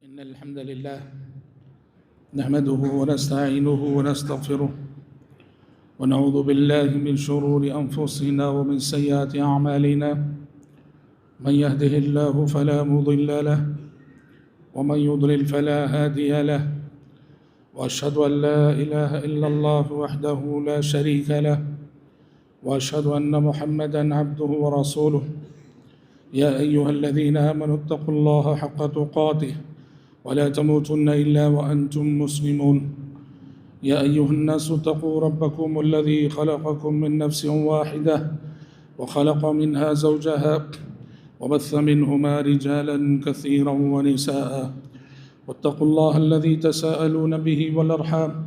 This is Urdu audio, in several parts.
إن الحمد لله نحمده ونستعينه ونستغفره ونعوذ بالله من شرور أنفسنا ومن سيئات أعمالنا. من يهده الله فلا مضل له ومن يضلل فلا هادي له، وأشهد أن لا إله إلا الله وحده لا شريك له، وأشهد أن محمدًا عبده ورسوله. يا أيها الذين آمنوا اتقوا الله حق تقاته ولا تموتن إلا وأنتم مسلمون. يا أيها الناس اتقوا ربكم الذي خلقكم من نفس واحدة وخلق منها زوجها وبث منهما رجالا كثيرا ونساء، واتقوا الله الذي تساءلون به والأرحام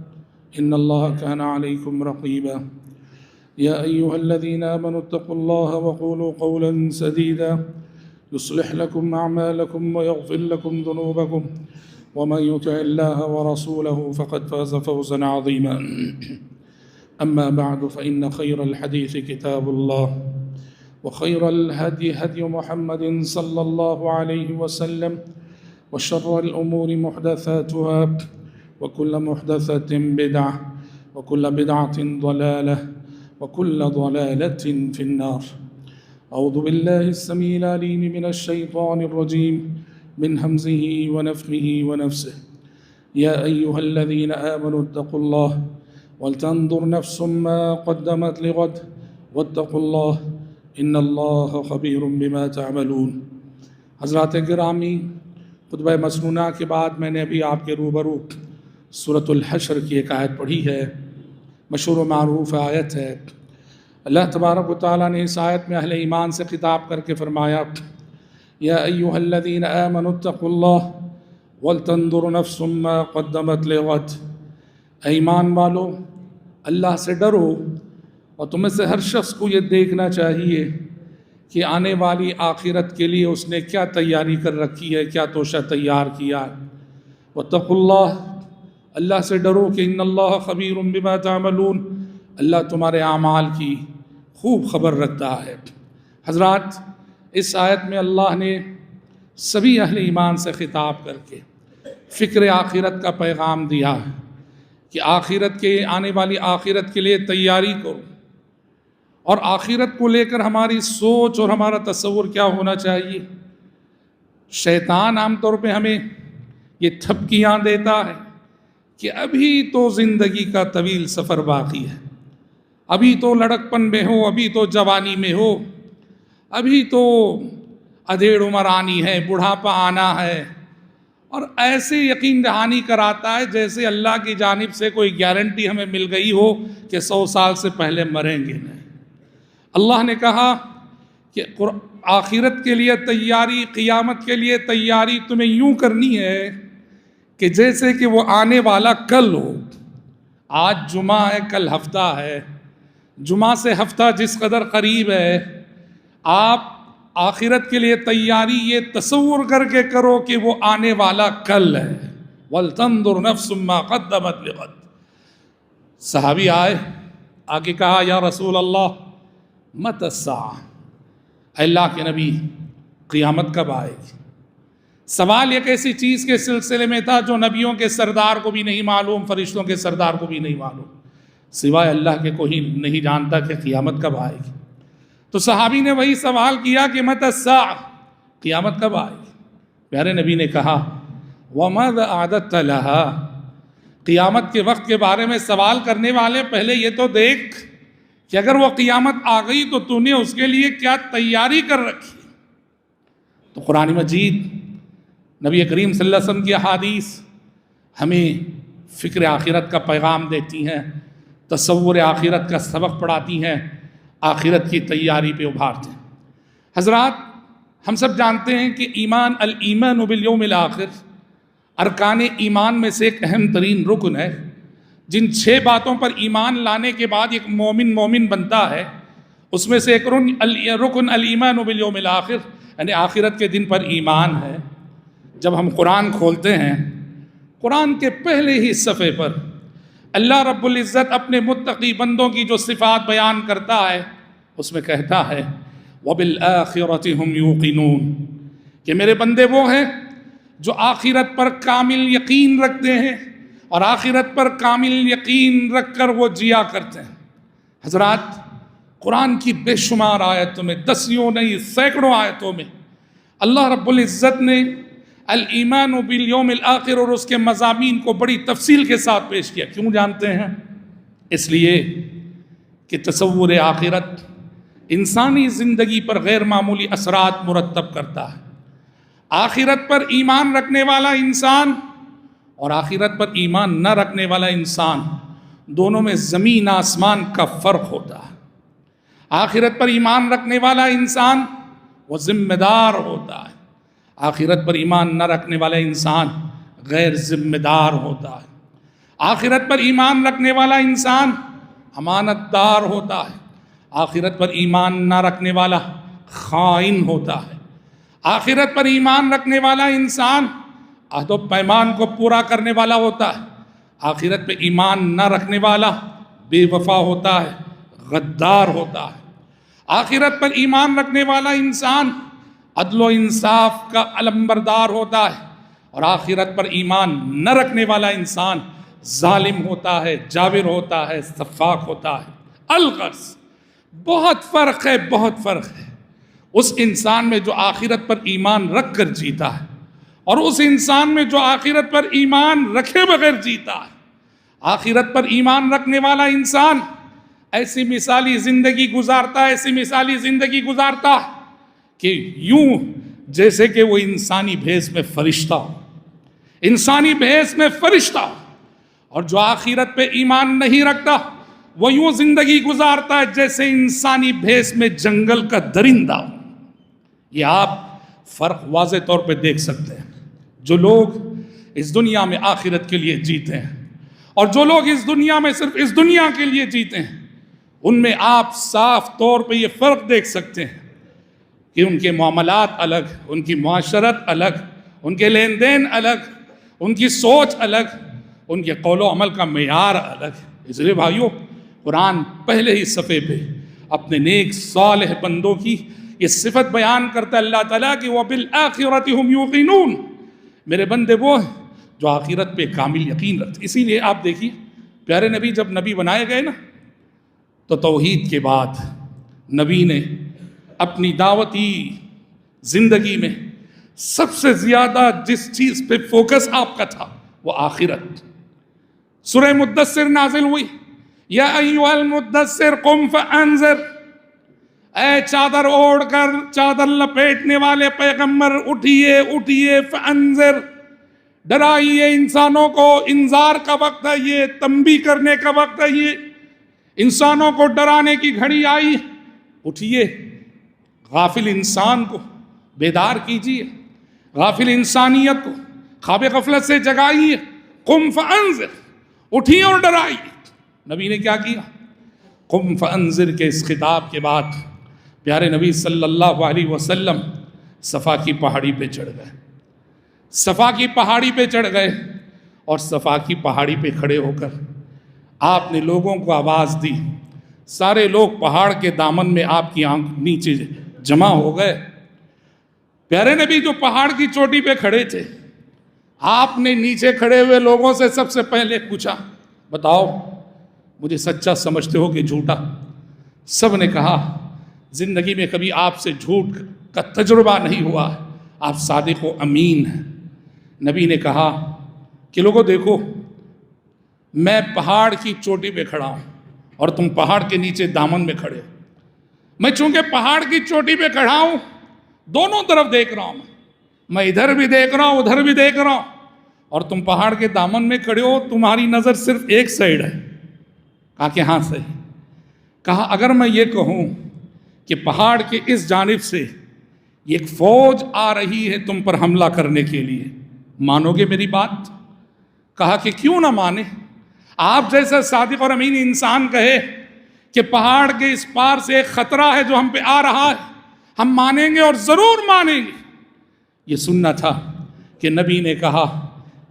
إن الله كان عليكم رقيبا. يا أيها الذين آمنوا اتقوا الله وقولوا قولا سديدا يصلح لكم أعمالكم ويغفر لكم ذنوبكم، ومن يطع الله ورسوله فقد فاز فوزا عظيما. أما بعد، فإن خير الحديث كتاب الله، وخير الهدي هدي محمد صلى الله عليه وسلم، وشر الأمور محدثاتها، وكل محدثة بدعة، وكل بدعة ضلالة، وكل ضلالة في النار. أعوذ بالله السميع العليم من الشيطان الرجيم من همزه ونفخه ونفسه. يا أيها الذين آمنوا اتقوا الله ولتنظر نفس ما قدمت لغد واتقوا الله إن الله خبير بما تعملون. حضرات گرامی، خطبہ مسنونہ کے بعد میں نے ابھی آپ کے روبرو سورۃ الحشر کی ایک آیت پڑھی ہے، مشہور و معروف آیت ہے۔ اللہ تبارک و تعالیٰ نے اس آیت میں اہل ایمان سے خطاب کر کے فرمایا، یا ایھا الذین آمنوا اتقوا اللہ ولتنظر نفس ما قدمت لغد۔ اے ایمان والو، اللہ سے ڈرو، اور تم میں سے ہر شخص کو یہ دیکھنا چاہیے کہ آنے والی آخرت کے لیے اس نے کیا تیاری کر رکھی ہے، کیا توشہ تیار کیا ہے۔ واتقوا اللہ، اللہ سے ڈرو کہ ان اللہ خبیر بما تعملون، اللہ تمہارے اعمال کی خوب خبر رکھتا ہے۔ حضرات، اس آیت میں اللہ نے سبھی اہل ایمان سے خطاب کر کے فکر آخرت کا پیغام دیا ہے کہ آخرت کے آنے والی آخرت کے لیے تیاری کرو، اور آخرت کو لے کر ہماری سوچ اور ہمارا تصور کیا ہونا چاہیے۔ شیطان عام طور پہ ہمیں یہ تھپکیاں دیتا ہے کہ ابھی تو زندگی کا طویل سفر باقی ہے، ابھی تو لڑکپن میں ہو، ابھی تو جوانی میں ہو، ابھی تو ادھیڑ عمر آنی ہے، بڑھاپا آنا ہے، اور ایسے یقین دہانی کراتا ہے جیسے اللہ کی جانب سے کوئی گارنٹی ہمیں مل گئی ہو کہ 100 سال سے پہلے مریں گے نہیں۔ اللہ نے کہا کہ آخرت کے لیے تیاری، قیامت کے لیے تیاری تمہیں یوں کرنی ہے کہ جیسے کہ وہ آنے والا کل ہو۔ آج جمعہ ہے، کل ہفتہ ہے، جمعہ سے ہفتہ جس قدر قریب ہے، آپ آخرت کے لیے تیاری یہ تصور کر کے کرو کہ وہ آنے والا کل ہے۔ وَلْتَنْظُرْ نَفْسٌ مَّا قَدَّمَتْ لِغَدٍ۔ صحابی آئے، آگے کہا، یا رسول اللہ متی الساعہ، اے اللہ کے نبی قیامت کب آئے گی؟ سوال ایک ایسی چیز کے سلسلے میں تھا جو نبیوں کے سردار کو بھی نہیں معلوم، فرشتوں کے سردار کو بھی نہیں معلوم، سوائے اللہ کے کوئی نہیں جانتا کہ قیامت کب آئے گی۔ تو صحابی نے وہی سوال کیا کہ متی الساعہ، قیامت کب آئے گی؟ پیارے نبی نے کہا، وَمَاذَا أَعْدَدتَ لَهَا، قیامت کے وقت کے بارے میں سوال کرنے والے پہلے یہ تو دیکھ کہ اگر وہ قیامت آ گئی تو تو نے اس کے لیے کیا تیاری کر رکھی۔ تو قرآن مجید، نبی کریم صلی اللہ علیہ وسلم کی احادیث ہمیں فکر آخرت کا پیغام دیتی ہیں، تصور آخرت کا سبق پڑھاتی ہیں، آخرت کی تیاری پہ ابھارتے ہیں۔ حضرات، ہم سب جانتے ہیں کہ الایمان بالیوم الآخر ارکان ایمان میں سے ایک اہم ترین رکن ہے۔ جن 6 باتوں پر ایمان لانے کے بعد ایک مومن بنتا ہے، اس میں سے ایک رکن الایمان بالیوم الآخر، یعنی آخرت کے دن پر ایمان ہے۔ جب ہم قرآن کھولتے ہیں، قرآن کے پہلے ہی صفحے پر اللہ رب العزت اپنے متقی بندوں کی جو صفات بیان کرتا ہے، اس میں کہتا ہے وَبِالْآخِرَةِ هُمْ يُوقِنُونَ، کہ میرے بندے وہ ہیں جو آخرت پر کامل یقین رکھتے ہیں اور آخرت پر کامل یقین رکھ کر وہ جیا کرتے ہیں۔ حضرات، قرآن کی بے شمار آیتوں میں، دسیوں نہیں سینکڑوں آیتوں میں اللہ رب العزت نے الایمان بالیوم الآخر اور اس کے مضامین کو بڑی تفصیل کے ساتھ پیش کیا۔ کیوں جانتے ہیں؟ اس لیے کہ تصور آخرت انسانی زندگی پر غیر معمولی اثرات مرتب کرتا ہے۔ آخرت پر ایمان رکھنے والا انسان اور آخرت پر ایمان نہ رکھنے والا انسان دونوں میں زمین آسمان کا فرق ہوتا ہے۔ آخرت پر ایمان رکھنے والا انسان وہ ذمہ دار ہوتا ہے، آخرت پر ایمان نہ رکھنے والا انسان غیر ذمہ دار ہوتا ہے۔ آخرت پر ایمان رکھنے والا انسان امانت دار ہوتا ہے، آخرت پر ایمان نہ رکھنے والا خائن ہوتا ہے۔ آخرت پر ایمان رکھنے والا انسان عہد و پیمان کو پورا کرنے والا ہوتا ہے، آخرت پہ ایمان نہ رکھنے والا بے وفا ہوتا ہے، غدار ہوتا ہے۔ آخرت پر ایمان رکھنے والا انسان عدل و انصاف کا علمبردار ہوتا ہے، اور آخرت پر ایمان نہ رکھنے والا انسان ظالم ہوتا ہے، جابر ہوتا ہے، سفاک ہوتا ہے۔ الغرض بہت فرق ہے، بہت فرق ہے اس انسان میں جو آخرت پر ایمان رکھ کر جیتا ہے اور اس انسان میں جو آخرت پر ایمان رکھے بغیر جیتا ہے۔ آخرت پر ایمان رکھنے والا انسان ایسی مثالی زندگی گزارتا ہے، ایسی مثالی زندگی گزارتا ہے کہ یوں جیسے کہ وہ انسانی بھیس میں فرشتہ ہو، انسانی بھیس میں فرشتہ ہو۔ اور جو آخرت پہ ایمان نہیں رکھتا وہ یوں زندگی گزارتا ہے جیسے انسانی بھیس میں جنگل کا درندہ ہو۔ یہ آپ فرق واضح طور پہ دیکھ سکتے ہیں۔ جو لوگ اس دنیا میں آخرت کے لیے جیتے ہیں اور جو لوگ اس دنیا میں صرف اس دنیا کے لیے جیتے ہیں، ان میں آپ صاف طور پہ یہ فرق دیکھ سکتے ہیں کہ ان کے معاملات الگ، ان کی معاشرت الگ، ان کے لین دین الگ، ان کی سوچ الگ، ان کے قول و عمل کا معیار الگ۔ اس لیے بھائیو، قرآن پہلے ہی صفحے پہ اپنے نیک صالح بندوں کی یہ صفت بیان کرتا ہے اللہ تعالیٰ کہ وَبِالْآخِرَةِ هُمْ يُوقِنُونَ، میرے بندے وہ ہیں جو آخرت پہ کامل یقین رکھتے۔ اسی لیے آپ دیکھیے پیارے نبی جب نبی بنائے گئے نا تو توحید کے بعد نبی نے اپنی دعوتی زندگی میں سب سے زیادہ جس چیز پہ فوکس آپ کا تھا وہ آخرت۔ سورہ مدثر نازل ہوئی، یا ایھا المدثر قم فانذر، اے چادر اوڑھ کر چادر لپیٹنے والے پیغمبر اٹھیے اٹھیے، فانذر، ڈرائیے انسانوں کو۔ انذار کا وقت ہے یہ، تنبیہ کرنے کا وقت ہے یہ، انسانوں کو ڈرانے کی گھڑی آئی۔ اٹھیے، غافل انسان کو بیدار کیجیے، غافل انسانیت کو خواب غفلت سے جگائیے۔ قم فانذر، اٹھیے اور ڈرائیے۔ نبی نے کیا کیا؟ قم فانذر کے اس خطاب کے بعد پیارے نبی صلی اللہ علیہ وسلم صفا کی پہاڑی پہ چڑھ گئے، صفا کی پہاڑی پہ چڑھ گئے اور صفا کی پہاڑی پہ کھڑے ہو کر آپ نے لوگوں کو آواز دی۔ سارے لوگ پہاڑ کے دامن میں آپ کی آنکھ نیچے جمع ہو گئے۔ پیارے نبی جو پہاڑ کی چوٹی پہ کھڑے تھے، آپ نے نیچے کھڑے ہوئے لوگوں سے سب سے پہلے پوچھا، بتاؤ مجھے سچا سمجھتے ہو کہ جھوٹا؟ سب نے کہا زندگی میں کبھی آپ سے جھوٹ کا تجربہ نہیں ہوا ہے، آپ صادق و امین ہیں۔ نبی نے کہا کہ لوگوں دیکھو، میں پہاڑ کی چوٹی پہ کھڑا ہوں اور تم پہاڑ کے نیچے دامن میں کھڑے ہو۔ میں چونکہ پہاڑ کی چوٹی پہ کھڑا ہوں، دونوں طرف دیکھ رہا ہوں، میں ادھر بھی دیکھ رہا ہوں ادھر بھی دیکھ رہا ہوں، اور تم پہاڑ کے دامن میں کھڑے ہو، تمہاری نظر صرف ایک سائیڈ ہے۔ کہا کہ ہاں صحیح۔ کہا اگر میں یہ کہوں کہ پہاڑ کے اس جانب سے ایک فوج آ رہی ہے تم پر حملہ کرنے کے لیے، مانو گے میری بات؟ کہا کہ کیوں نہ مانے، آپ جیسا صادق اور امین انسان کہے کہ پہاڑ کے اس پار سے ایک خطرہ ہے جو ہم پہ آ رہا ہے، ہم مانیں گے اور ضرور مانیں گے۔ یہ سننا تھا کہ نبی نے کہا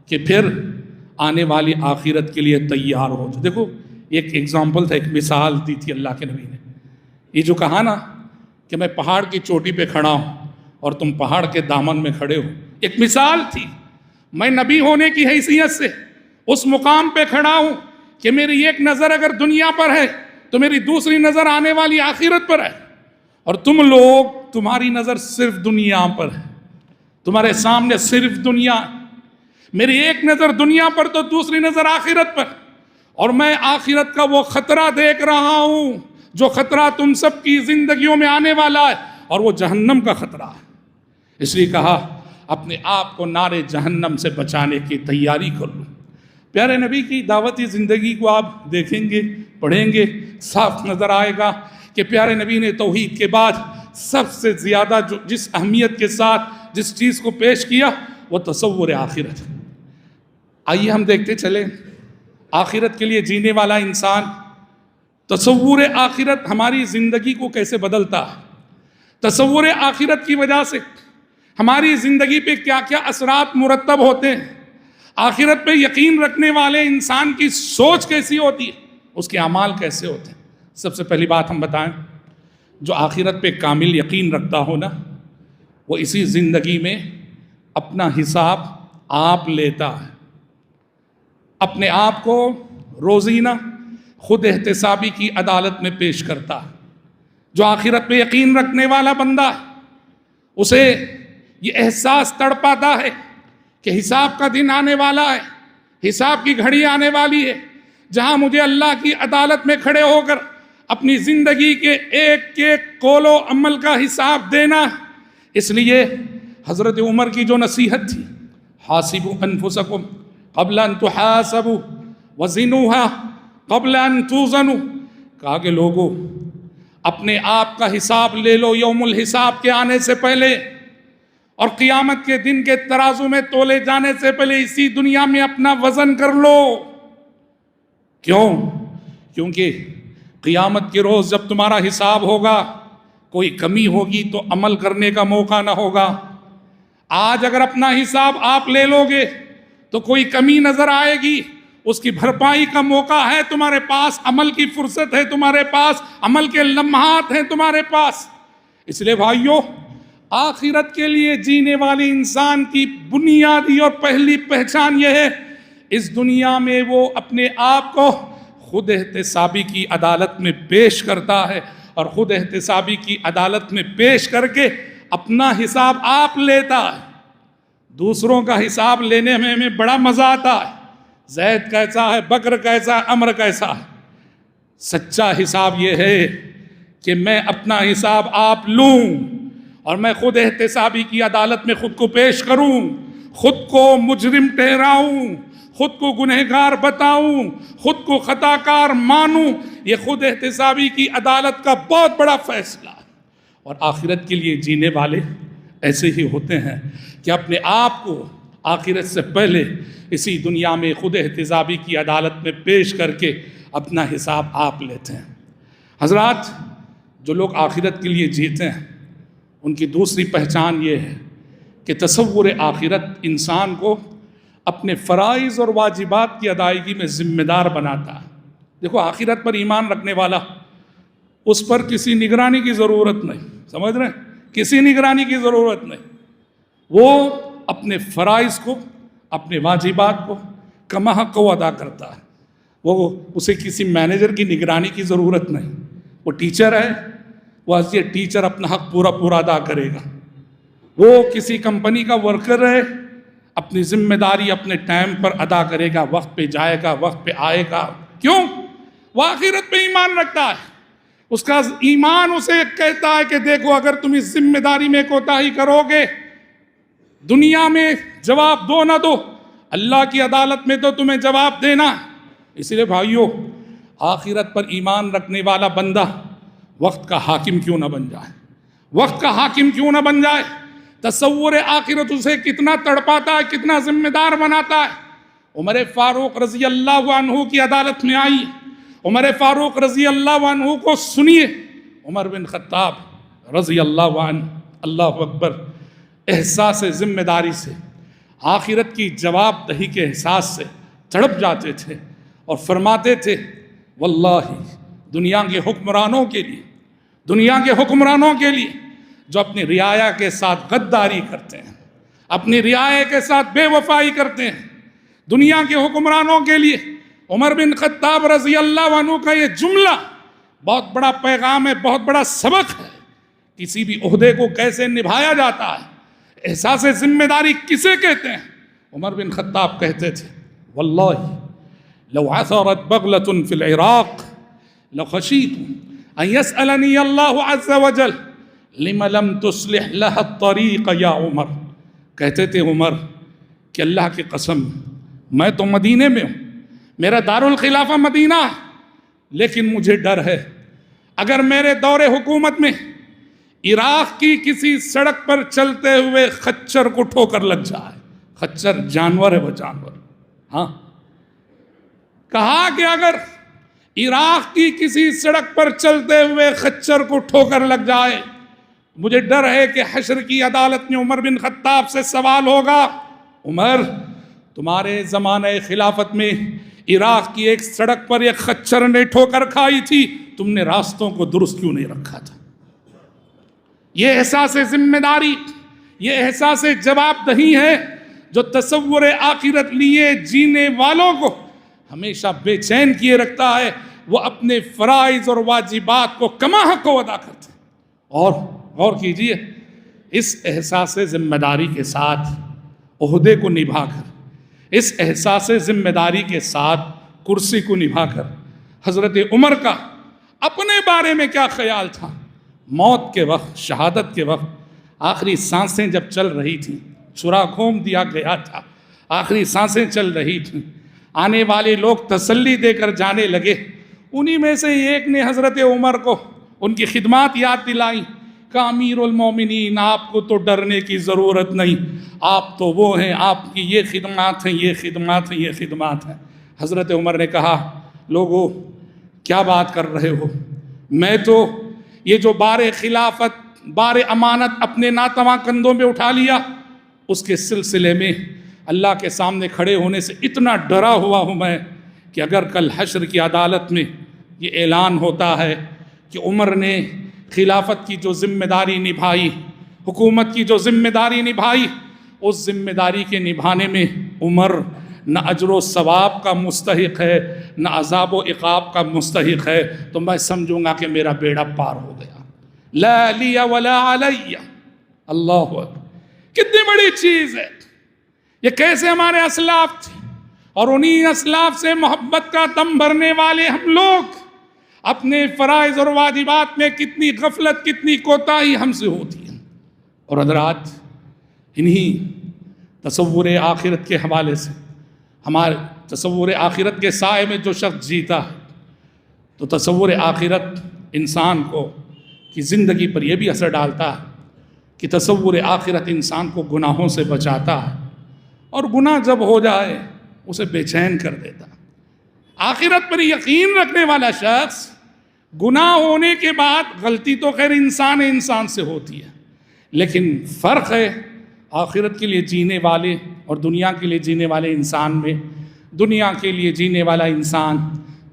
کہ پھر آنے والی آخرت کے لیے تیار ہو جاؤ۔ دیکھو ایک ایگزامپل تھا، ایک مثال دی تھی اللہ کے نبی نے۔ یہ جو کہا نا کہ میں پہاڑ کی چوٹی پہ کھڑا ہوں اور تم پہاڑ کے دامن میں کھڑے ہو، ایک مثال تھی. میں نبی ہونے کی حیثیت سے اس مقام پہ کھڑا ہوں کہ میری ایک نظر اگر دنیا پر ہے تو میری دوسری نظر آنے والی آخرت پر ہے، اور تم لوگ تمہاری نظر صرف دنیا پر ہے، تمہارے سامنے صرف دنیا. میری ایک نظر دنیا پر تو دوسری نظر آخرت پر، اور میں آخرت کا وہ خطرہ دیکھ رہا ہوں جو خطرہ تم سب کی زندگیوں میں آنے والا ہے، اور وہ جہنم کا خطرہ ہے. اس لیے کہا اپنے آپ کو نار جہنم سے بچانے کی تیاری کر لو. پیارے نبی کی دعوتی زندگی کو آپ دیکھیں گے، پڑھیں گے، صاف نظر آئے گا کہ پیارے نبی نے توحید کے بعد سب سے زیادہ جس اہمیت کے ساتھ جس چیز کو پیش کیا وہ تصور آخرت ہے. آئیے ہم دیکھتے چلیں آخرت کے لیے جینے والا انسان تصور آخرت ہماری زندگی کو کیسے بدلتا ہے، تصور آخرت کی وجہ سے ہماری زندگی پہ کیا کیا اثرات مرتب ہوتے ہیں، آخرت پہ یقین رکھنے والے انسان کی سوچ کیسی ہوتی ہے، اس کے اعمال کیسے ہوتے ہیں. سب سے پہلی بات ہم بتائیں، جو آخرت پہ کامل یقین رکھتا ہو نا، وہ اسی زندگی میں اپنا حساب آپ لیتا ہے، اپنے آپ کو روزینہ خود احتسابی کی عدالت میں پیش کرتا ہے. جو آخرت پہ یقین رکھنے والا بندہ اسے یہ احساس تڑپاتا ہے کہ حساب کا دن آنے والا ہے، حساب کی گھڑی آنے والی ہے، جہاں مجھے اللہ کی عدالت میں کھڑے ہو کر اپنی زندگی کے ایک ایک قول و عمل کا حساب دینا. اس لیے حضرت عمر کی جو نصیحت تھی، حاسبوا انفسکم قبل ان تحاسبوا وزنوها قبل ان توزنوا، کہا کہ لوگوں اپنے آپ کا حساب لے لو یوم الحساب کے آنے سے پہلے، اور قیامت کے دن کے ترازو میں تولے جانے سے پہلے اسی دنیا میں اپنا وزن کر لو. کیوں؟ کیونکہ قیامت کے روز جب تمہارا حساب ہوگا کوئی کمی ہوگی تو عمل کرنے کا موقع نہ ہوگا. آج اگر اپنا حساب آپ لے لو گے تو کوئی کمی نظر آئے گی، اس کی بھرپائی کا موقع ہے تمہارے پاس، عمل کی فرصت ہے تمہارے پاس، عمل کے لمحات ہیں تمہارے پاس. اس لیے بھائیو، آخرت کے لیے جینے والے انسان کی بنیادی اور پہلی پہچان یہ ہے، اس دنیا میں وہ اپنے آپ کو خود احتسابی کی عدالت میں پیش کرتا ہے، اور خود احتسابی کی عدالت میں پیش کر کے اپنا حساب آپ لیتا ہے. دوسروں کا حساب لینے میں ہمیں بڑا مزہ آتا ہے، زید کیسا ہے، بکر کیسا ہے، عمر کیسا ہے. سچا حساب یہ ہے کہ میں اپنا حساب آپ لوں اور میں خود احتسابی کی عدالت میں خود کو پیش کروں، خود کو مجرم ٹھہراؤں، خود کو گنہگار بتاؤں، خود کو خطا کار مانوں. یہ خود احتسابی کی عدالت کا بہت بڑا فیصلہ ہے. اور آخرت کے لیے جینے والے ایسے ہی ہوتے ہیں کہ اپنے آپ کو آخرت سے پہلے اسی دنیا میں خود احتسابی کی عدالت میں پیش کر کے اپنا حساب آپ لیتے ہیں. حضرات، جو لوگ آخرت کے لیے جیتے ہیں ان کی دوسری پہچان یہ ہے کہ تصور آخرت انسان کو اپنے فرائض اور واجبات کی ادائیگی میں ذمہ دار بناتا ہے. دیکھو، آخرت پر ایمان رکھنے والا، اس پر کسی نگرانی کی ضرورت نہیں، سمجھ رہے ہیں؟ کسی نگرانی کی ضرورت نہیں. وہ اپنے فرائض کو، اپنے واجبات کو کما حق کو ادا کرتا ہے. وہ اسے کسی مینیجر کی نگرانی کی ضرورت نہیں. وہ ٹیچر ہے، وہ ایز اے ٹیچر اپنا حق پورا ادا کرے گا. وہ کسی کمپنی کا ورکر ہے، اپنی ذمہ داری اپنے ٹائم پر ادا کرے گا، وقت پہ جائے گا، وقت پہ آئے گا. کیوں؟ وہ آخرت پہ ایمان رکھتا ہے. اس کا ایمان اسے کہتا ہے کہ دیکھو، اگر تم اس ذمہ داری میں کوتاہی کرو گے، دنیا میں جواب دو نہ دو، اللہ کی عدالت میں تو تمہیں جواب دینا. اس لیے بھائیو، آخرت پر ایمان رکھنے والا بندہ وقت کا حاکم کیوں نہ بن جائے، وقت کا حاکم کیوں نہ بن جائے. تصور آخرت اسے کتنا تڑپاتا ہے، کتنا ذمہ دار بناتا ہے. عمر فاروق رضی اللہ عنہ کی عدالت میں آئی، عمر فاروق رضی اللہ عنہ کو سنیے. عمر بن خطاب رضی اللہ عنہ، اللہ اکبر، احساس ذمہ داری سے، آخرت کی جواب دہی کے احساس سے تڑپ جاتے تھے اور فرماتے تھے، واللہ دنیا کے حکمرانوں کے لیے، دنیا کے حکمرانوں کے لیے جو اپنی رعایا کے ساتھ غداری کرتے ہیں، اپنی رعایا کے ساتھ بے وفائی کرتے ہیں دنیا کے حکمرانوں کے لیے۔ عمر بن خطاب رضی اللہ عنہ کا یہ جملہ بہت بڑا پیغام ہے، بہت بڑا سبق ہے، کسی بھی عہدے کو کیسے نبھایا جاتا ہے، احساس ذمہ داری کسے کہتے ہیں۔ عمر بن خطاب کہتے تھے واللہ لو عثرت بغلة في العراق لخشیت ان يسألنی اللہ عز وجل لم لم تصلح لها الطریق یا عمر۔ کہتے تھے عمر کہ اللہ کی قسم میں تو مدینے میں ہوں، میرا دارالخلافہ مدینہ ہے، لیکن مجھے ڈر ہے اگر میرے دور حکومت میں عراق کی کسی سڑک پر چلتے ہوئے خچر کو ٹھوکر لگ جائے۔ خچر جانور ہے، وہ جانور، ہاں، کہا کہ اگر عراق کی کسی سڑک پر چلتے ہوئے خچر کو ٹھوکر لگ جائے، مجھے ڈر ہے کہ حشر کی عدالت میں عمر بن خطاب سے سوال ہوگا، عمر تمہارے زمانہ خلافت میں عراق کی ایک سڑک پر ایک خچر نے ٹھوکر کھائی تھی، تم نے راستوں کو درست کیوں نہیں رکھا تھا؟ یہ احساس ذمہ داری، یہ احساس جواب دہی ہے جو تصور آخرت لیے جینے والوں کو ہمیشہ بے چین کیے رکھتا ہے۔ وہ اپنے فرائض اور واجبات کو کما حق کو ادا کرتے ہیں۔ اور غور کیجئے، اس احساس ذمہ داری کے ساتھ عہدے کو نبھا کر، اس احساس ذمہ داری کے ساتھ کرسی کو نبھا کر، حضرت عمر کا اپنے بارے میں کیا خیال تھا؟ موت کے وقت، شہادت کے وقت، آخری سانسیں جب چل رہی تھیں، چھرا گھوم دیا گیا تھا، آخری سانسیں چل رہی تھیں، آنے والے لوگ تسلی دے کر جانے لگے، انہی میں سے ایک نے حضرت عمر کو ان کی خدمات یاد دلائیں کہ امیر المومنین آپ کو تو ڈرنے کی ضرورت نہیں، آپ تو وہ ہیں، آپ کی یہ خدمات ہیں، یہ خدمات ہیں، یہ خدمات ہیں۔ حضرت عمر نے کہا لوگو کیا بات کر رہے ہو، میں تو یہ جو بار خلافت، بار امانت اپنے ناتواں کندھوں میں اٹھا لیا، اس کے سلسلے میں اللہ کے سامنے کھڑے ہونے سے اتنا ڈرا ہوا ہوں میں کہ اگر کل حشر کی عدالت میں یہ اعلان ہوتا ہے کہ عمر نے خلافت کی جو ذمہ داری نبھائی، حکومت کی جو ذمہ داری نبھائی، اس ذمہ داری کے نبھانے میں عمر نہ اجر و ثواب کا مستحق ہے، نہ عذاب و عقاب کا مستحق ہے، تو میں سمجھوں گا کہ میرا بیڑا پار ہو گیا۔ لا لی ولا علی، اللہ اکبر، کتنی بڑی چیز ہے یہ! کیسے ہمارے اسلاف تھے، اور انہی اسلاف سے محبت کا دم بھرنے والے ہم لوگ اپنے فرائض اور واجبات میں کتنی غفلت، کتنی کوتاہی ہم سے ہوتی ہے۔ اور حضرات، انہی تصور آخرت کے حوالے سے، ہمارے تصور آخرت کے سائے میں جو شخص جیتا ہے، تو تصور آخرت انسان کو کی زندگی پر یہ بھی اثر ڈالتا ہے کہ تصور آخرت انسان کو گناہوں سے بچاتا ہے، اور گناہ جب ہو جائے اسے بے چین کر دیتا ہے۔ آخرت پر یقین رکھنے والا شخص گناہ ہونے کے بعد، غلطی تو خیر انسان سے ہوتی ہے، لیکن فرق ہے آخرت کے لیے جینے والے اور دنیا کے لیے جینے والے انسان میں۔ دنیا کے لیے جینے والا انسان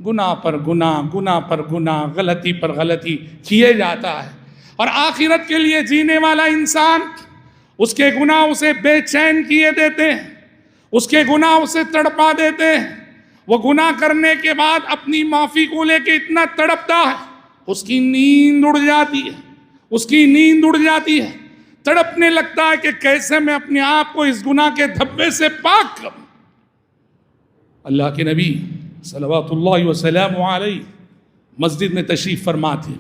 گناہ پر گناہ، گناہ پر گناہ، غلطی پر غلطی کیے جاتا ہے، اور آخرت کے لیے جینے والا انسان، اس کے گناہ اسے بے چین کیے دیتے ہیں، اس کے گناہ اسے تڑپا دیتے ہیں۔ وہ گناہ کرنے کے بعد اپنی معافی کو لے کے اتنا تڑپتا ہے، اس کی نیند اڑ جاتی ہے، اس کی نیند اڑ جاتی ہے، تڑپنے لگتا ہے کہ کیسے میں اپنے آپ کو اس گناہ کے دھبے سے پاک کروں۔ اللہ کے نبی صلوات اللہ وسلم علیہ مسجد میں تشریف فرما تھے،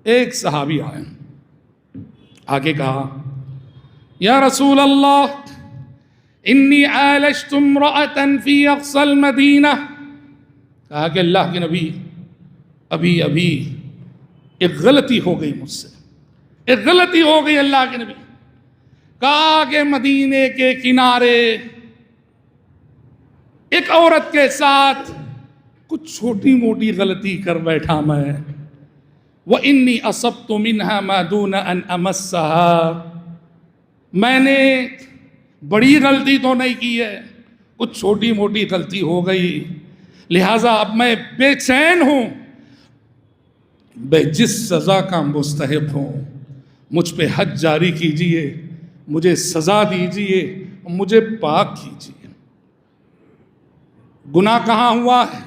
ایک صحابی آئے، آگے کہا یا رسول اللہ انی عالجت امرأة فی اقصى المدینہ، کہا کہ اللہ کے نبی ابھی ایک غلطی ہو گئی مجھ سے، ایک غلطی ہو گئی اللہ کے نبی۔ کہا کہ مدینے کے کنارے ایک عورت کے ساتھ کچھ چھوٹی موٹی غلطی کر بیٹھا میں، وَإِنِّي أَصَبْتُ مِنْهَا مَا دُونَ أَنْ أَمَسَّهَا، میں نے بڑی غلطی تو نہیں کی ہے، کچھ چھوٹی موٹی غلطی ہو گئی، لہٰذا اب میں بے چین ہوں، میں جس سزا کا مستحق ہوں، مجھ پہ حد جاری کیجئے، مجھے سزا دیجئے، مجھے پاک کیجئے۔ گناہ کہاں ہوا ہے؟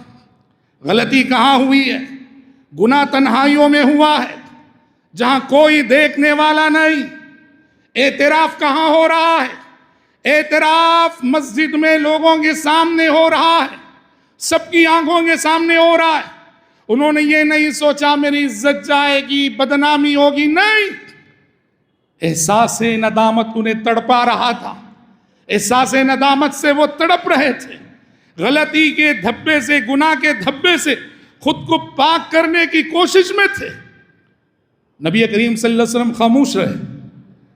غلطی کہاں ہوئی ہے؟ گناہ تنہائیوں میں ہوا ہے، جہاں کوئی دیکھنے والا نہیں۔ اعتراف کہاں ہو رہا ہے؟ اعتراف مسجد میں لوگوں کے سامنے ہو رہا ہے، سب کی آنکھوں کے سامنے ہو رہا ہے۔ انہوں نے یہ نہیں سوچا میری عزت جائے گی، بدنامی ہوگی، نہیں۔ احساس ندامت انہیں تڑپا رہا تھا، احساس ندامت سے وہ تڑپ رہے تھے، غلطی کے دھبے سے، گناہ کے دھبے سے خود کو پاک کرنے کی کوشش میں تھے۔ نبی کریم صلی اللہ علیہ وسلم خاموش رہے۔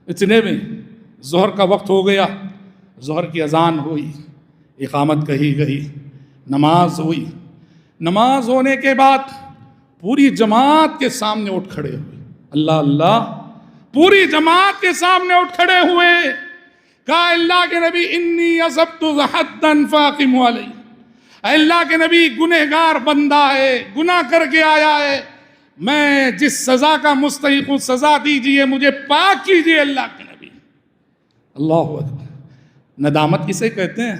اتنے میں ظہر کا وقت ہو گیا، ظہر کی اذان ہوئی، اقامت کہی گئی، نماز ہوئی۔ نماز ہونے کے بعد پوری جماعت کے سامنے اٹھ کھڑے ہوئے، اللہ اللہ، پوری جماعت کے سامنے اٹھ کھڑے ہوئے، کہا اللہ کے نبی انی اصبت حدا فاقم علی، اے اللہ کے نبی گنہگار بندہ ہے، گناہ کر کے آیا ہے، میں جس سزا کا مستحق ہوں سزا دیجئے، مجھے پاک کیجئے اللہ کے نبی۔ اللہ اکبر۔ ندامت کسے کہتے ہیں؟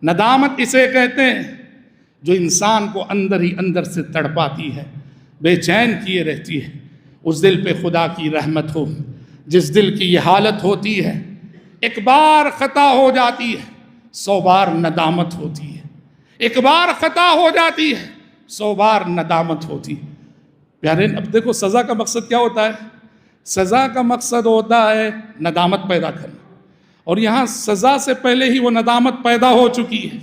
ندامت اسے کہتے ہیں جو انسان کو اندر ہی اندر سے تڑپاتی ہے، بے چین کیے رہتی ہے۔ اس دل پہ خدا کی رحمت ہو، جس دل کی یہ حالت ہوتی ہے، ایک بار خطا ہو جاتی ہے 100 بار ندامت ہوتی ہے، ایک بار خطا ہو جاتی ہے 100 بار ندامت ہوتی ہے۔ پیارے، اب دیکھو سزا کا مقصد کیا ہوتا ہے؟ سزا کا مقصد ہوتا ہے ندامت پیدا کرنا، اور یہاں سزا سے پہلے ہی وہ ندامت پیدا ہو چکی ہے۔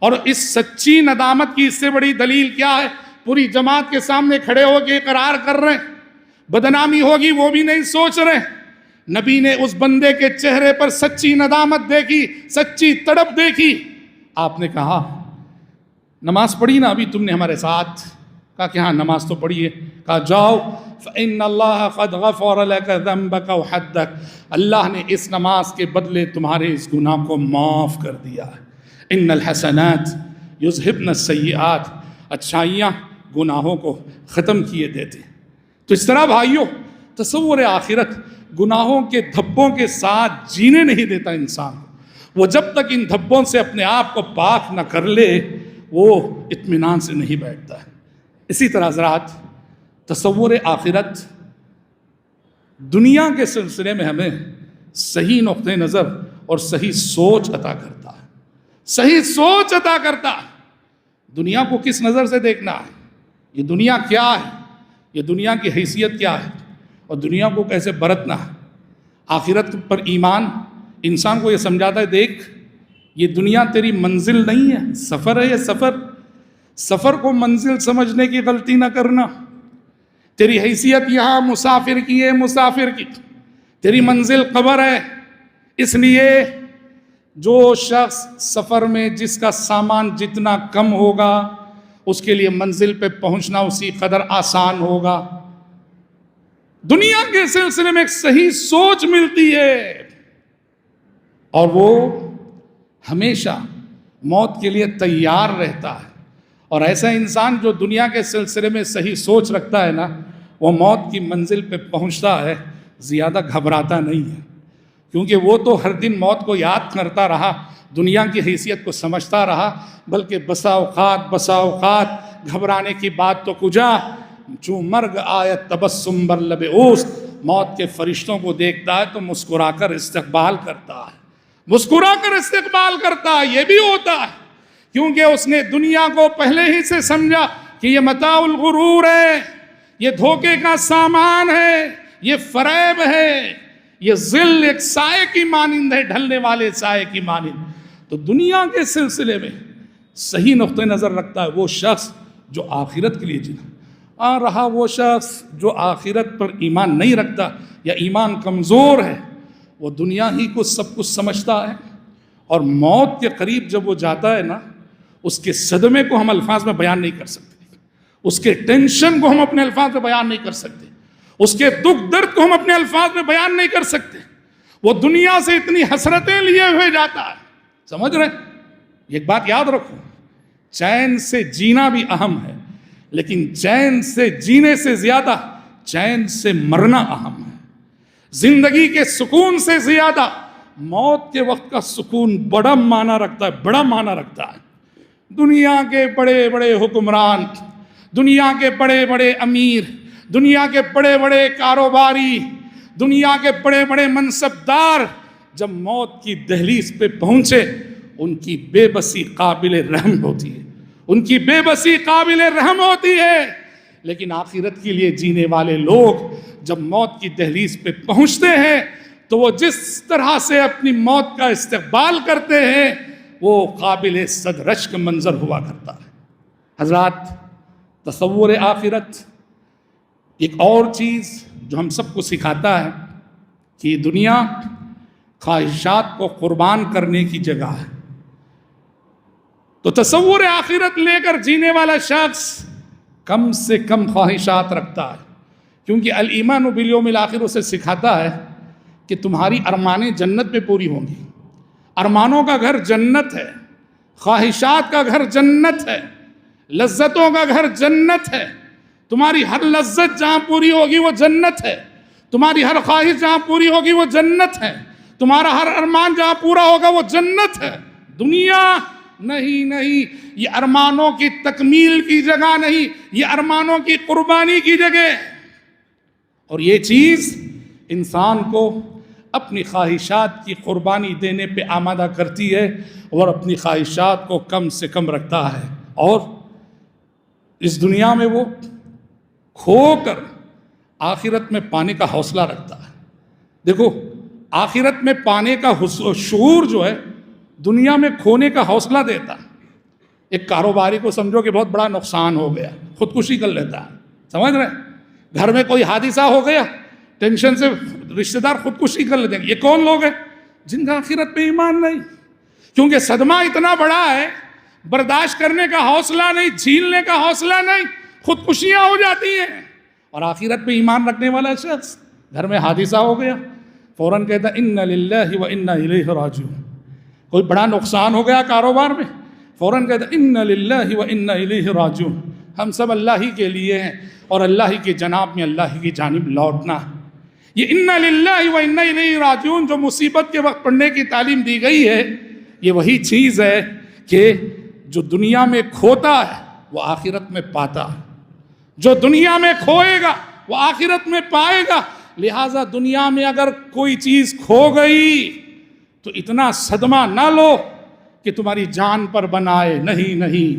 اور اس سچی ندامت کی اس سے بڑی دلیل کیا ہے؟ پوری جماعت کے سامنے کھڑے ہو کے اقرار کر رہے ہیں، بدنامی ہوگی وہ بھی نہیں سوچ رہے۔ نبی نے اس بندے کے چہرے پر سچی ندامت دیکھی، سچی تڑپ دیکھی۔ آپ نے کہا نماز پڑھی نا ابھی تم نے ہمارے ساتھ؟ کہا کہ ہاں نماز تو پڑھی ہے۔ کہا جاؤ فإن اللہ قد غفر لك ذنبك وحدك، اللہ نے اس نماز کے بدلے تمہارے اس گناہ کو معاف کر دیا ہے۔ ان الحسنات یذہبن السیئات، اچھائیاں گناہوں کو ختم کیے دیتے۔ تو اس طرح بھائیوں، تصور آخرت گناہوں کے دھبوں کے ساتھ جینے نہیں دیتا انسان کو۔ وہ جب تک ان دھبوں سے اپنے آپ کو پاک نہ کر لے، وہ اطمینان سے نہیں بیٹھتا ہے۔ اسی طرح حضرات، تصور آخرت دنیا کے سلسلے میں ہمیں صحیح نقطہ نظر اور صحیح سوچ عطا کرتا ہے، صحیح سوچ عطا کرتا ہے۔ دنیا کو کس نظر سے دیکھنا ہے، یہ دنیا کیا ہے، یہ دنیا کی حیثیت کیا ہے، اور دنیا کو کیسے برتنا ہے۔ آخرت پر ایمان انسان کو یہ سمجھاتا ہے، دیکھ یہ دنیا تیری منزل نہیں ہے، سفر ہے، یہ سفر کو منزل سمجھنے کی غلطی نہ کرنا۔ تیری حیثیت یہاں مسافر کی ہے، مسافر کی، تیری منزل قبر ہے۔ اس لیے جو شخص سفر میں جس کا سامان جتنا کم ہوگا، اس کے لیے منزل پہ پہنچنا اسی قدر آسان ہوگا۔ دنیا کے سلسلے میں ایک صحیح سوچ ملتی ہے، اور وہ ہمیشہ موت کے لیے تیار رہتا ہے۔ اور ایسا انسان جو دنیا کے سلسلے میں صحیح سوچ رکھتا ہے نا، وہ موت کی منزل پہ پہنچتا ہے زیادہ گھبراتا نہیں ہے، کیونکہ وہ تو ہر دن موت کو یاد کرتا رہا، دنیا کی حیثیت کو سمجھتا رہا، بلکہ بسا اوقات گھبرانے کی بات تو کجا، جو مرگ آیت تبسم بر لب اوست، موت کے فرشتوں کو دیکھتا ہے تو مسکرا کر استقبال کرتا ہے، مسکرا کر استقبال کرتا ہے۔ یہ بھی ہوتا ہے کیونکہ اس نے دنیا کو پہلے ہی سے سمجھا کہ یہ متاع الغرور ہے، یہ دھوکے کا سامان ہے، یہ فریب ہے، یہ ظل ایک سائے کی مانند ہے، ڈھلنے والے سائے کی مانند۔ تو دنیا کے سلسلے میں صحیح نقطہ نظر رکھتا ہے وہ شخص جو آخرت کے لیے جینا رہا۔ وہ شخص جو آخرت پر ایمان نہیں رکھتا یا ایمان کمزور ہے، وہ دنیا ہی کو سب کچھ سمجھتا ہے، اور موت کے قریب جب وہ جاتا ہے نا، اس کے صدمے کو ہم الفاظ میں بیان نہیں کر سکتے، اس کے ٹینشن کو ہم اپنے الفاظ میں بیان نہیں کر سکتے، اس کے دکھ درد کو ہم اپنے الفاظ میں بیان نہیں کر سکتے۔ وہ دنیا سے اتنی حسرتیں لیے ہوئے جاتا ہے، سمجھ رہے ہیں؟ ایک بات یاد رکھو، چین سے جینا بھی اہم ہے، لیکن چین سے جینے سے زیادہ چین سے مرنا اہم ہے۔ زندگی کے سکون سے زیادہ موت کے وقت کا سکون بڑا معنی رکھتا ہے، بڑا معنی رکھتا ہے۔ دنیا کے بڑے بڑے حکمران، دنیا کے بڑے بڑے امیر، دنیا کے بڑے بڑے کاروباری، دنیا کے بڑے بڑے منصبدار جب موت کی دہلیز پہ پہنچے، ان کی بے بسی قابل رحم ہوتی ہے، ان کی بے بسی قابل رحم ہوتی ہے۔ لیکن آخرت کے لیے جینے والے لوگ جب موت کی دہلیز پہ پہنچتے ہیں تو وہ جس طرح سے اپنی موت کا استقبال کرتے ہیں وہ قابل صد رشک منظر ہوا کرتا ہے۔ حضرات، تصور آخرت ایک اور چیز جو ہم سب کو سکھاتا ہے کہ یہ دنیا خواہشات کو قربان کرنے کی جگہ ہے۔ تو تصور آخرت لے کر جینے والا شخص کم سے کم خواہشات رکھتا ہے، کیونکہ الایمان بالیوم الآخر اسے سکھاتا ہے کہ تمہاری ارمانیں جنت میں پوری ہوں گی۔ ارمانوں کا گھر جنت ہے، خواہشات کا گھر جنت ہے، لذتوں کا گھر جنت ہے۔ تمہاری ہر لذت جہاں پوری ہوگی وہ جنت ہے، تمہاری ہر خواہش جہاں پوری ہوگی وہ جنت ہے، تمہارا ہر ارمان جہاں پورا ہوگا وہ جنت ہے۔ دنیا نہیں، یہ ارمانوں کی تکمیل کی جگہ نہیں، یہ ارمانوں کی قربانی کی جگہ ہے۔ اور یہ چیز انسان کو اپنی خواہشات کی قربانی دینے پہ آمادہ کرتی ہے اور اپنی خواہشات کو کم سے کم رکھتا ہے، اور اس دنیا میں وہ کھو کر آخرت میں پانے کا حوصلہ رکھتا ہے۔ دیکھو، آخرت میں پانے کا شعور جو ہے دنیا میں کھونے کا حوصلہ دیتا ہے۔ ایک کاروباری کو سمجھو کہ بہت بڑا نقصان ہو گیا، خودکشی کر لیتا ہے، سمجھ رہے ہیں؟ گھر میں کوئی حادثہ ہو گیا، ٹینشن سے رشتہ دار خودکشی کر لیتے ہیں۔ یہ کون لوگ ہیں؟ جن کا آخرت پہ ایمان نہیں، کیونکہ صدمہ اتنا بڑا ہے، برداشت کرنے کا حوصلہ نہیں، جھیلنے کا حوصلہ نہیں، خودکشیاں ہو جاتی ہیں۔ اور آخرت پہ ایمان رکھنے والا شخص گھر میں حادثہ ہو گیا، فوراً کہتا ہے انا للہ و انا الیہ راجعون۔ کوئی بڑا نقصان ہو گیا کاروبار میں، فوراً کہتا ہے انا للہ و انا الیہ راجعون، ہم سب اللہ ہی کے لیے ہیں اور اللہ ہی کے جناب میں اللہ ہی کی جانب لوٹنا۔ یہ انا للہ و انا الیہ راجعون جو مصیبت کے وقت پڑھنے کی تعلیم دی گئی ہے، یہ وہی چیز ہے کہ جو دنیا میں کھوتا ہے وہ آخرت میں پاتا ہے، جو دنیا میں کھوئے گا وہ آخرت میں پائے گا۔ لہٰذا دنیا میں اگر کوئی چیز کھو گئی تو اتنا صدمہ نہ لو کہ تمہاری جان پر بنائے، نہیں،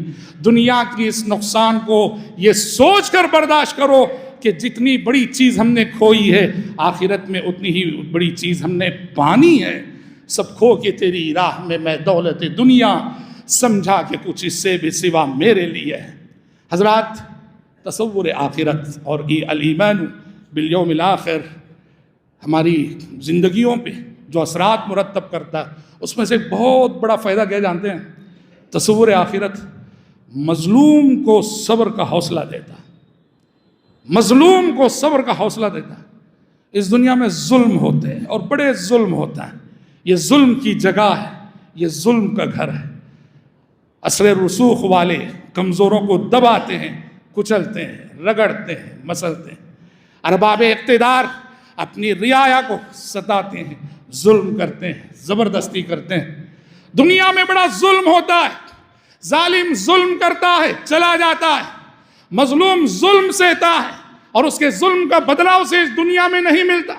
دنیا کی اس نقصان کو یہ سوچ کر برداشت کرو کہ جتنی بڑی چیز ہم نے کھوئی ہے آخرت میں اتنی ہی بڑی چیز ہم نے پانی ہے۔ سب کھو کے تیری راہ میں دولت دنیا سمجھا کہ کچھ اس سے بھی سوا میرے لیے ہے۔ حضرات، تصور آخرت اور یہ الایمان بالیوم الآخر ہماری زندگیوں پہ جو اثرات مرتب کرتا ہے، اس میں سے ایک بہت بڑا فائدہ کیا جانتے ہیں؟ تصور آخرت مظلوم کو صبر کا حوصلہ دیتا ہے، مظلوم کو صبر کا حوصلہ دیتا ہے۔ اس دنیا میں ظلم ہوتے ہیں اور بڑے ظلم ہوتا ہے، یہ ظلم کی جگہ ہے، یہ ظلم کا گھر ہے۔ اثر رسوخ والے کمزوروں کو دباتے ہیں، کچلتے ہیں، رگڑتے ہیں، مسلتے ہیں۔ ارباب اقتدار اپنی رعایا کو ستاتے ہیں، ظلم کرتے ہیں، زبردستی کرتے ہیں۔ دنیا میں بڑا ظلم ہوتا ہے، ظالم ظلم کرتا ہے، چلا جاتا ہے، مظلوم ظلم سہتا ہے اور اس کے ظلم کا بدلہ اسے اس دنیا میں نہیں ملتا۔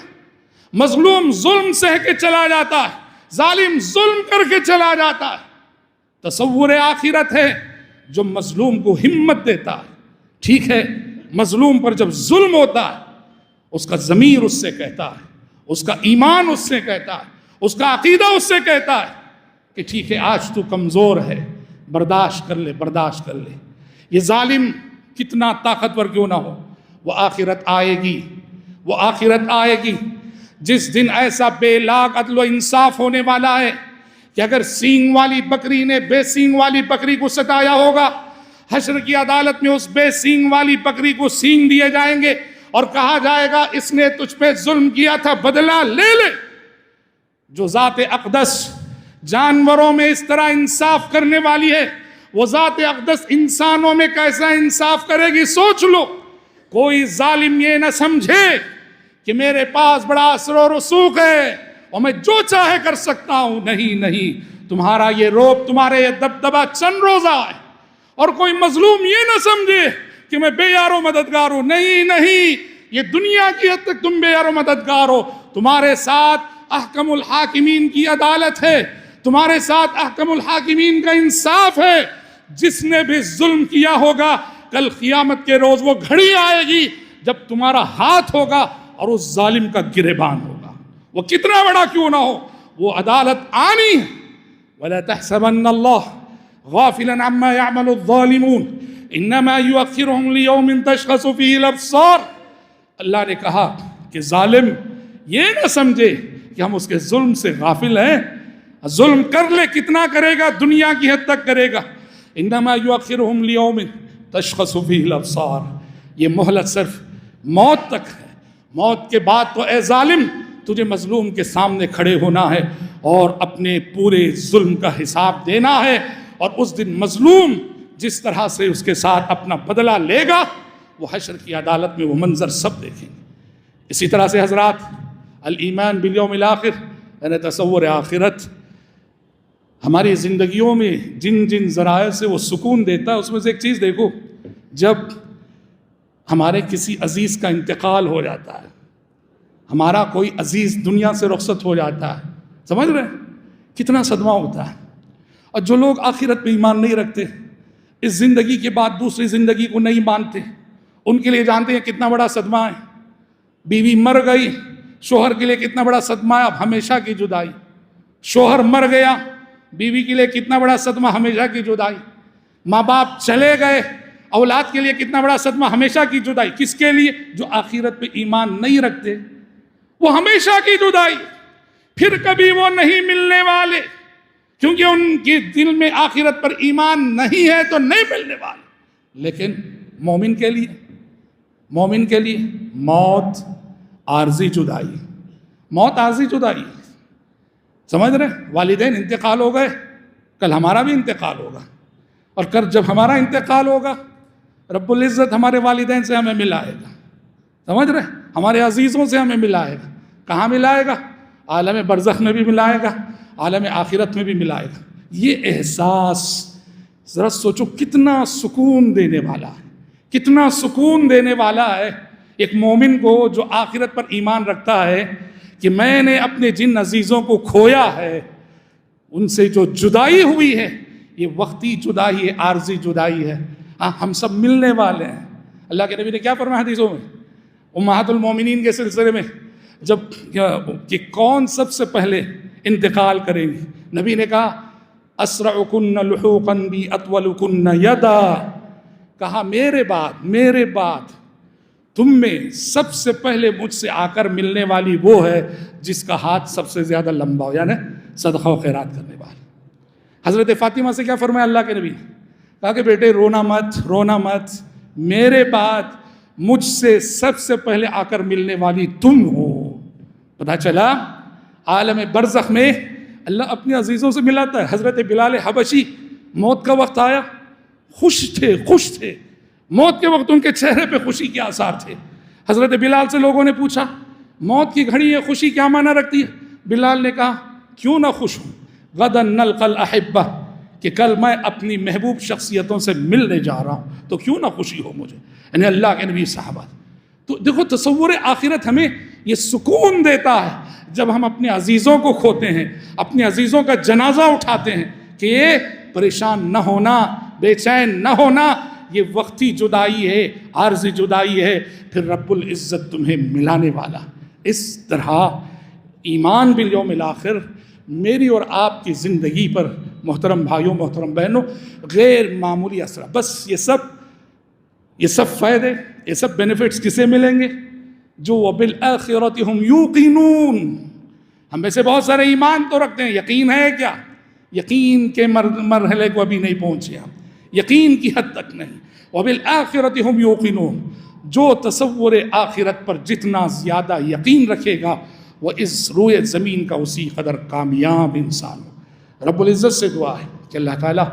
مظلوم ظلم سہ کے چلا جاتا ہے، ظالم ظلم کر کے چلا جاتا ہے۔ تصور آخرت ہے جو مظلوم کو ہمت دیتا ہے۔ ٹھیک ہے، مظلوم پر جب ظلم ہوتا ہے اس کا ضمیر اس سے کہتا ہے، اس کا ایمان اس سے کہتا ہے، اس کا عقیدہ اس سے کہتا ہے کہ ٹھیک ہے آج تو کمزور ہے، برداشت کر لے، برداشت کر لے۔ یہ ظالم کتنا طاقتور کیوں نہ ہو، وہ آخرت آئے گی، وہ آخرت آئے گی جس دن ایسا بے لاگ عدل و انصاف ہونے والا ہے کہ اگر سینگ والی بکری نے بے سینگ والی بکری کو ستایا ہوگا، حشر کی عدالت میں اس بے سینگ والی بکری کو سینگ دیے جائیں گے اور کہا جائے گا اس نے تجھ پہ ظلم کیا تھا، بدلہ لے لے۔ جو ذات اقدس جانوروں میں اس طرح انصاف کرنے والی ہے، وہ ذات اقدس انسانوں میں کیسا انصاف کرے گی، سوچ لو۔ کوئی ظالم یہ نہ سمجھے کہ میرے پاس بڑا اثر و رسوخ ہے اور میں جو چاہے کر سکتا ہوں. نہیں، تمہارا یہ روب، تمہارے یہ دبدبہ چند روزہ ہے. اور کوئی مظلوم یہ نہ سمجھے کہ میں بے یار و مددگار ہوں. نہیں، یہ دنیا کی حد تک تم بے یار و مددگار ہو. تمہارے ساتھ احکم الحاکمین کی عدالت ہے، تمہارے ساتھ احکم الحاکمین کا انصاف ہے. جس نے بھی ظلم کیا ہوگا، کل قیامت کے روز وہ گھڑی آئے گی جب تمہارا ہاتھ ہوگا اور اس ظالم کا گریبان ہوگا، وہ کتنا بڑا کیوں نہ ہو. وہ عدالت آنی ہے. وَلَا تَحْسَبَنَّ اللَّهَ غَافِلًا عَمَّا يَعْمَلُ الظَّالِمُونَ إِنَّمَا يُؤَخِّرُهُمْ لِيَوْمٍ تَشْخَصُ فِيهِ الْأَبْصَارُ. اللہ نے کہا کہ ظالم یہ نہ سمجھے کہ ہم اس کے ظلم سے غافل ہیں. ظلم کر لے، کتنا کرے گا، دنیا کی حد تک کرے گا. انما یؤخرہم لیوم تشخص فیہ الابصار. یہ مہلت صرف موت تک ہے. موت کے بعد تو اے ظالم تجھے مظلوم کے سامنے کھڑے ہونا ہے اور اپنے پورے ظلم کا حساب دینا ہے. اور اس دن مظلوم جس طرح سے اس کے ساتھ اپنا بدلہ لے گا، وہ حشر کی عدالت میں وہ منظر سب دیکھیں گے. اسی طرح سے حضرات، الایمان بالیوم الآخر یعنی تصور آخرت ہماری زندگیوں میں جن ذرائع سے وہ سکون دیتا ہے، اس میں سے ایک چیز دیکھو، جب ہمارے کسی عزیز کا انتقال ہو جاتا ہے، ہمارا کوئی عزیز دنیا سے رخصت ہو جاتا ہے، سمجھ رہے ہیں کتنا صدمہ ہوتا ہے. اور جو لوگ آخرت پہ ایمان نہیں رکھتے، اس زندگی کے بعد دوسری زندگی کو نہیں مانتے، ان کے لیے جانتے ہیں کتنا بڑا صدمہ ہے. بیوی مر گئی، شوہر کے لیے کتنا بڑا صدمہ ہے، اب ہمیشہ کی جدائی. شوہر مر گیا، بیوی کے لیے کتنا بڑا صدمہ، ہمیشہ کی جدائی. ماں باپ چلے گئے، اولاد کے لیے کتنا بڑا صدمہ، ہمیشہ کی جدائی. کس کے لیے؟ جو آخرت پہ ایمان نہیں رکھتے، وہ ہمیشہ کی جدائی. پھر کبھی وہ نہیں ملنے والے، کیونکہ ان کے دل میں آخرت پر ایمان نہیں ہے تو نہیں ملنے والے. لیکن مومن کے لیے موت عارضی جدائی. موت عارضی جدائی، سمجھ رہے؟ والدین انتقال ہو گئے، کل ہمارا بھی انتقال ہوگا. اور کل جب ہمارا انتقال ہوگا، رب العزت ہمارے والدین سے ہمیں ملائے گا. سمجھ رہے؟ ہمارے عزیزوں سے ہمیں ملائے گا. کہاں ملائے گا؟ عالم برزخ میں بھی ملائے گا، عالم آخرت میں بھی ملائے گا. یہ احساس ذرا سوچو کتنا سکون دینے والا ہے، کتنا سکون دینے والا ہے ایک مومن کو جو آخرت پر ایمان رکھتا ہے، کہ میں نے اپنے جن عزیزوں کو کھویا ہے، ان سے جو جدائی ہوئی ہے، یہ وقتی جدائی ہے، عارضی جدائی ہے. ہم سب ملنے والے ہیں. اللہ کے نبی نے کیا فرمایا حدیثوں میں، امہات المومنین کے سلسلے میں، جب کہ کون سب سے پہلے انتقال کریں گے، نبی نے کہا اسرعکن لحوقا بی اطولکن یدا. کہا میرے بعد تم میں سب سے پہلے مجھ سے آ کر ملنے والی وہ ہے جس کا ہاتھ سب سے زیادہ لمبا ہو، یعنی صدقہ و خیرات کرنے والی. حضرت فاطمہ سے کیا فرمایا اللہ کے نبی؟ کہا کہ بیٹے رونا مت، میرے بعد مجھ سے سب سے پہلے آ کر ملنے والی تم ہو. پتہ چلا عالم برزخ میں اللہ اپنے عزیزوں سے ملاتا ہے. حضرت بلال حبشی موت کا وقت آیا، خوش تھے. موت کے وقت ان کے چہرے پہ خوشی کے آثار تھے. حضرت بلال سے لوگوں نے پوچھا موت کی گھڑی ہے، خوشی کیا معنی رکھتی ہے؟ بلال نے کہا کیوں نہ خوش ہوں، غدا نلقى الاحبہ، کہ کل میں اپنی محبوب شخصیتوں سے ملنے جا رہا ہوں، تو کیوں نہ خوشی ہو مجھے. یعنی اللہ کے نبی صحابہ. تو دیکھو تصور آخرت ہمیں یہ سکون دیتا ہے جب ہم اپنے عزیزوں کو کھوتے ہیں، اپنے عزیزوں کا جنازہ اٹھاتے ہیں، کہ یہ پریشان نہ ہونا، بے چین نہ ہونا، یہ وقتی جدائی ہے، عارضی جدائی ہے، پھر رب العزت تمہیں ملانے والا. اس طرح ایمان بالیوم الآخر میری اور آپ کی زندگی پر محترم بھائیوں، محترم بہنوں، غیر معمولی اثر. بس یہ سب فائدے، یہ سب بینیفٹس کسے ملیں گے؟ جو وبالآخرۃ ہم یوقنون. ہم میں سے بہت سارے ایمان تو رکھتے ہیں، یقین ہے کیا؟ یقین کے مرحلے کو ابھی نہیں پہنچے ہم، یقین کی حد تک نہیں. وبالآخرۃ ہم یوقنون. جو تصور آخرت پر جتنا زیادہ یقین رکھے گا، وہ اس روئے زمین کا اسی قدر کامیاب انسان ہو. رب العزت سے دعا ہے کہ اللہ تعالیٰ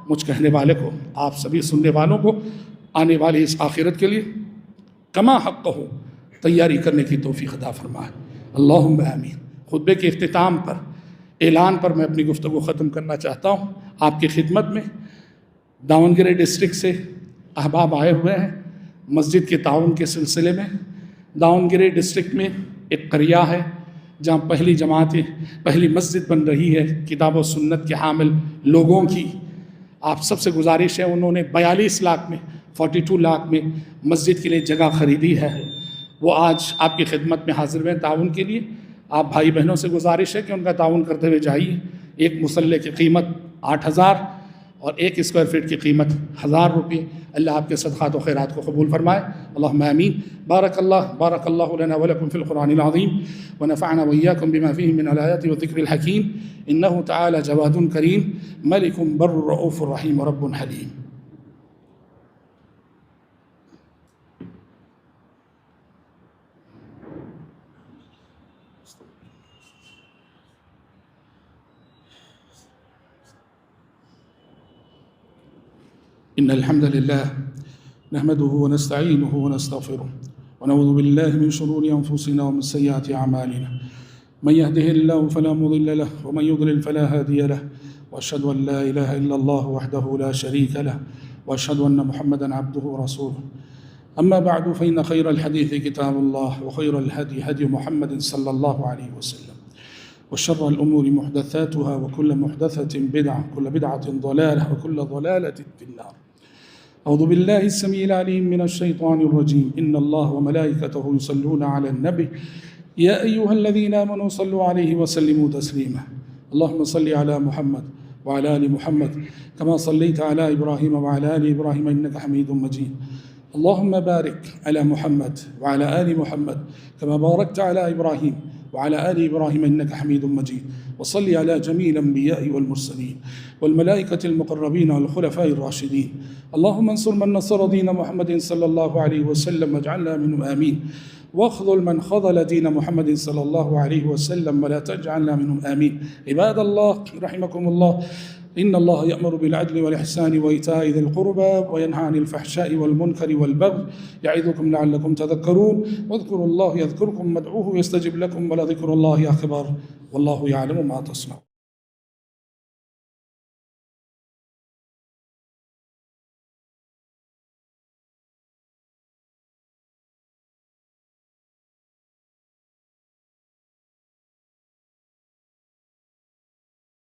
مجھ کہنے والے کو، آپ سبھی سننے والوں کو، آنے والی اس آخرت کے لیے کما حق ہو تیاری کرنے کی توفیق عطا فرمائے، اللہم آمین۔ خطبے کے اختتام پر اعلان پر میں اپنی گفتگو ختم کرنا چاہتا ہوں۔ آپ کی خدمت میں داونگیرے ڈسٹرکٹ سے احباب آئے ہوئے ہیں مسجد کے تعاون کے سلسلے میں۔ داونگیرے ڈسٹرکٹ میں ایک قریہ ہے جہاں پہلی مسجد بن رہی ہے کتاب و سنت کے حامل لوگوں کی۔ آپ سب سے گزارش ہے، انہوں نے 42 لاکھ میں 42 لاکھ میں مسجد کے لیے جگہ خریدی ہے، وہ آج آپ کی خدمت میں حاضر ہوئے تعاون کے لیے۔ آپ بھائی بہنوں سے گزارش ہے کہ ان کا تعاون کرتے ہوئے جائیے۔ ایک مصلح کی قیمت 8,000 اور 1 اسکوائر فٹ کی قیمت 1,000 روپے۔ اللہ آپ کے صدقات و خیرات کو قبول فرمائے، اللہم آمین۔ بارک اللہ لنا ولکم فی القرآن العظیم ونفعنا وإیاکم بما فیہ من الآیات والذکر الحکیم، انہ تعالی جواد کریم ملک بر رؤوف رحیم رب حلیم۔ إن الحمد لله نحمده ونستعينه ونستغفره ونعوذ بالله من شرور أنفسنا ومن سيئات أعمالنا، من يهده الله فلا مضل له ومن يضلل فلا هادي له، وأشهد أن لا إله إلا الله وحده لا شريك له، وأشهد أن محمدا عبده ورسوله. أما بعد فإن خير الحديث كتاب الله، وخير الهدي هدي محمد صلى الله عليه وسلم، وشر الأمور محدثاتها، وكل محدثة بدعة، وكل بدعة ضلالة، وكل ضلالة في النار. أعوذ بالله السميع العليم من الشيطان الرجيم. إن الله وملائكته يصلون على النبي يا أيها الذين آمنوا صلوا عليه وسلموا تسليما. اللهم صل على محمد وعلى آل محمد كما صليت على إبراهيم وعلى آل إبراهيم إنك حميد مجيد. اللهم بارك على محمد وعلى آل محمد كما باركت على إبراهيم وعلى آل إبراهيم إنك حميد مجيد. وصل على جميع الأنبياء والمرسلين والملائكة المقربين والخلفاء الراشدين. اللهم انصر من نصر دين محمد صلى الله عليه وسلم واجعلنا منهم آمين، واخذل من خذل دين محمد صلى الله عليه وسلم ولا تجعلنا منهم آمين. عباد الله رحمكم الله، إن الله يأمر بالعدل والإحسان وإيتاء ذي القربى وينهى عن الفحشاء والمنكر والبغي يعظكم لعلكم تذكرون. واذكروا الله يذكركم وادعوه يستجب لكم ولذكر الله أكبر والله يعلم ما تصنعون.